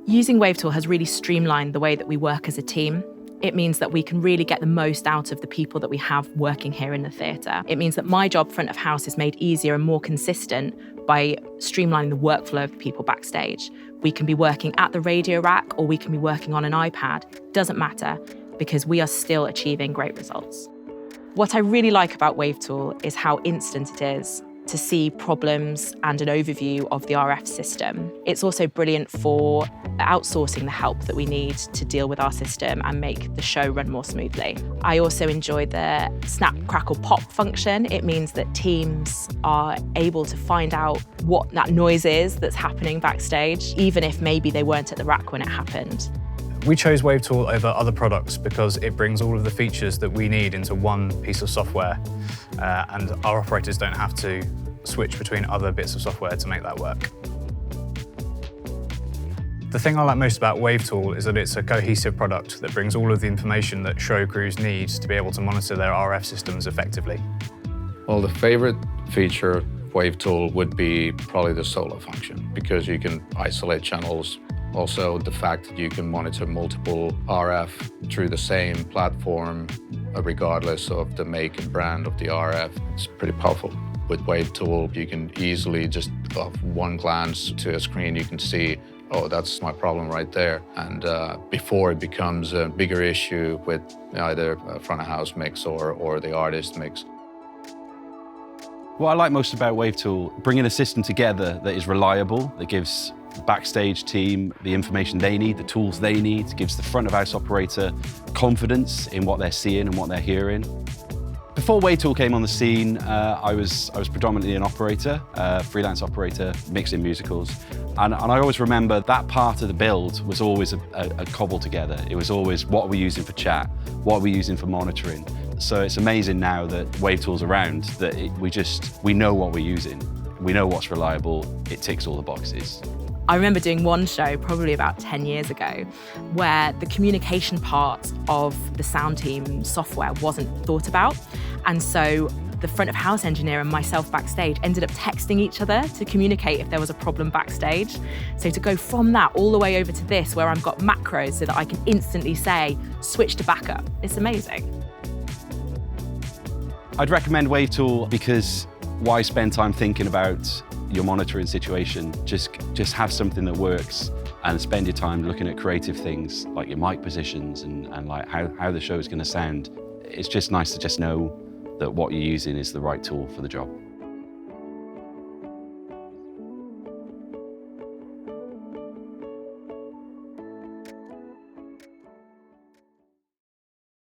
Using Wavetool has really streamlined the way that we work as a team. It means that we can really get the most out of the people that we have working here in the theatre. It means that my job front of house is made easier and more consistent by streamlining the workflow of the people backstage. We can be working at the radio rack or we can be working on an iPad. Doesn't matter, because we are still achieving great results. What I really like about Wavetool is how instant it is to see problems and an overview of the RF system. It's also brilliant for outsourcing the help that we need to deal with our system and make the show run more smoothly. I also enjoy the snap, crackle, pop function. It means that teams are able to find out what that noise is that's happening backstage, even if maybe they weren't at the rack when it happened. We chose Wavetool over other products because it brings all of the features that we need into one piece of software, and our operators don't have to switch between other bits of software to make that work. The thing I like most about Wavetool is that it's a cohesive product that brings all of the information that show crews need to be able to monitor their RF systems effectively. Well, the favorite feature of Wavetool would be probably the solo function, because you can isolate channels. Also, the fact that you can monitor multiple RF through the same platform, regardless of the make and brand of the RF, it's pretty powerful. With Wavetool, you can easily just, off one glance to a screen, you can see, oh, that's my problem right there. And before it becomes a bigger issue with either a front of house mix or the artist mix. What I like most about Wavetool, bringing a system together that is reliable, that gives the backstage team the information they need, the tools they need, gives the front of house operator confidence in what they're seeing and what they're hearing. Before Wavetool came on the scene, I was predominantly an operator, freelance operator, mixing musicals. And I always remember that part of the build was always a cobble together. It was always, what are we using for chat? What are we using for monitoring? So it's amazing now that Wavetool's around, that we know what we're using. We know what's reliable. It ticks all the boxes. I remember doing one show probably about 10 years ago where the communication part of the sound team software wasn't thought about. And so the front of house engineer and myself backstage ended up texting each other to communicate if there was a problem backstage. So to go from that all the way over to this, where I've got macros so that I can instantly say, switch to backup, it's amazing. I'd recommend Wavetool because why spend time thinking about your monitoring situation? Just have something that works and spend your time looking at creative things like your mic positions and like how the show is going to sound. It's just nice to just know that what you're using is the right tool for the job.